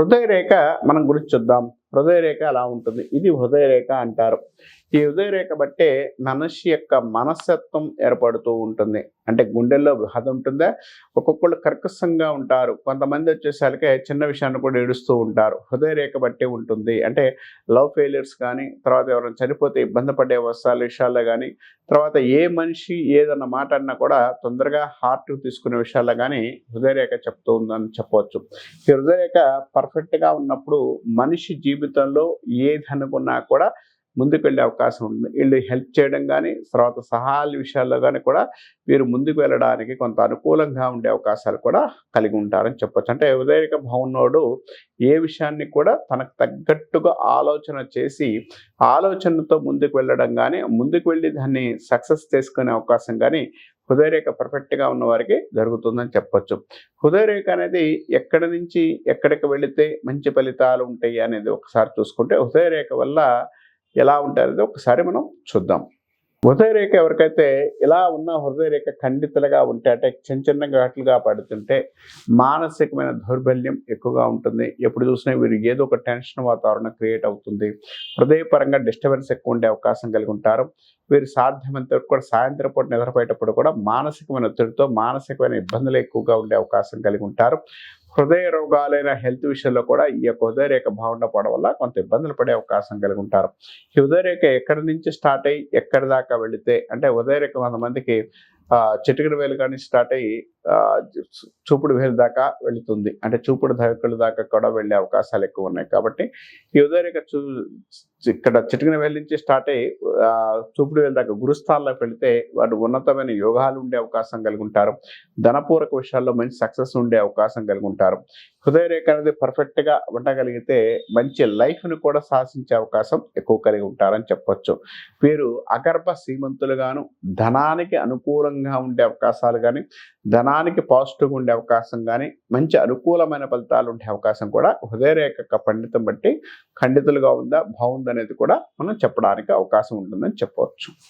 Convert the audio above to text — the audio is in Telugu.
హృదయ రేఖ మనం గురించి చూద్దాం. హృదయ రేఖ ఎలా ఉంటుంది? ఇది హృదయ రేఖ అంటారు. ఈ హృదయ రేఖ బట్టే మనిషి యొక్క మనస్తత్వం ఏర్పడుతూ ఉంటుంది. అంటే గుండెల్లో బాధ ఉంటుందా? ఒక్కొక్కళ్ళు కర్కశంగా ఉంటారు. కొంతమంది వచ్చేసరికి చిన్న విషయాన్ని కూడా ఏడుస్తూ ఉంటారు. హృదయ రేఖ బట్టే ఉంటుంది. అంటే లవ్ ఫెయిల్యూర్స్ కానీ, తర్వాత ఎవరైనా చనిపోతే ఇబ్బంది పడే విషయాల్లో గానీ, తర్వాత ఏ మనిషి ఏదన్నా మాట అన్నా కూడా తొందరగా హార్ట్‌కి తీసుకునే విషయాల్లో గానీ హృదయ రేఖ చెప్తూ ఉందని చెప్పవచ్చు. ఈ హృదయ రేఖ పర్ఫెక్ట్‌గా ఉన్నప్పుడు మనిషి జీవితంలో ఏదనుకున్నా కూడా ముందుకు వెళ్ళే అవకాశం ఉంటుంది. ఈళ్ళు హెల్ప్ చేయడం గానీ, తర్వాత సహాయాల విషయాల్లో గానీ కూడా వీరు ముందుకు వెళ్ళడానికి కొంత అనుకూలంగా ఉండే అవకాశాలు కూడా కలిగి ఉంటారని చెప్పొచ్చు. అంటే హృదయ రేఖ బాగున్నోడు ఏ విషయాన్ని కూడా తనకు తగ్గట్టుగా ఆలోచన చేసి, ఆలోచనతో ముందుకు వెళ్ళడం గానీ, ముందుకు వెళ్లి దాన్ని సక్సెస్ చేసుకునే అవకాశం గానీ హృదయ రేఖ పర్ఫెక్ట్‌గా ఉన్నవారికి జరుగుతుందని చెప్పొచ్చు. హృదయ రేఖ అనేది ఎక్కడి నుంచి ఎక్కడికి వెళితే మంచి ఫలితాలు ఉంటాయి అనేది ఒకసారి చూసుకుంటే, హృదయ రేఖ వల్ల ఎలా ఉంటాయనేది ఒకసారి మనం చూద్దాం. హృదయ రేఖ ఎవరికైతే ఇలా ఉన్న హృదయ రేఖ ఖండితులుగా ఉంటే అంటే చిన్న చిన్న ఘాట్లుగా పడుతుంటే మానసికమైన దౌర్బల్యం ఎక్కువగా ఉంటుంది. ఎప్పుడు చూసినా వీరికి ఏదో ఒక టెన్షన్ వాతావరణం క్రియేట్ అవుతుంది. హృదయపరంగా డిస్టర్బెన్స్ ఎక్కువ ఉండే అవకాశం కలిగి ఉంటారు. వీరు సాధ్యమైనంత వరకు కూడా సాయంత్రం పూట నిద్రపోయేటప్పుడు కూడా మానసికమైన ఒత్తిడితో మానసికమైన ఇబ్బందులు ఎక్కువగా ఉండే అవకాశం కలిగి ఉంటారు. హృదయ రోగాలైన హెల్త్ విషయంలో కూడా ఈ యొక్క హృదయ రేఖ బాగుండకపోవడం వల్ల కొంత ఇబ్బందులు పడే అవకాశం కలిగి ఉంటారు. ఈ హృదయ రేఖ ఎక్కడి నుంచి స్టార్ట్ అయ్యి ఎక్కడి దాకా వెళితే అంటే హృదయ రేఖ కొంతమందికి చిటికెన వేలు కానీ స్టార్ట్ అయ్యి చూపుడు వేలు దాకా వెళుతుంది. అంటే చూపుడు వేలు దాకా కూడా వెళ్ళే అవకాశాలు ఎక్కువ ఉన్నాయి. కాబట్టి ఈ హృదయ రేఖ ఇక్కడ చిటికెన వేలు నుంచి స్టార్ట్ అయ్యి చూపుడు వేలు దాకా గురుస్థానంలోకి వెళితే వారు ఉన్నతమైన యోగాలు ఉండే అవకాశం కలిగి ఉంటారు. ధనపూర్వక విషయాల్లో మంచి సక్సెస్ ఉండే అవకాశం కలిగి ఉంటారు. హృదయ రేఖ అనేది పర్ఫెక్ట్‌గా ఉండగలిగితే మంచి లైఫ్‌ని కూడా శాసించే అవకాశం ఎక్కువ కలిగి ఉంటారని చెప్పొచ్చు. వీరు అగర్భ శ్రీమంతులుగాను, ధనానికి అనుకూలంగా ఉండే అవకాశాలు గానీ, ధనానికి పాజిటివ్‌గా ఉండే అవకాశం గానీ, మంచి అనుకూలమైన ఫలితాలు ఉండే అవకాశం కూడా హృదయ రేఖ యొక్క పండితం బట్టి ఖండితులుగా ఉందా, బావుందనేది కూడా మనం చెప్పడానికి అవకాశం ఉంటుందని చెప్పవచ్చు.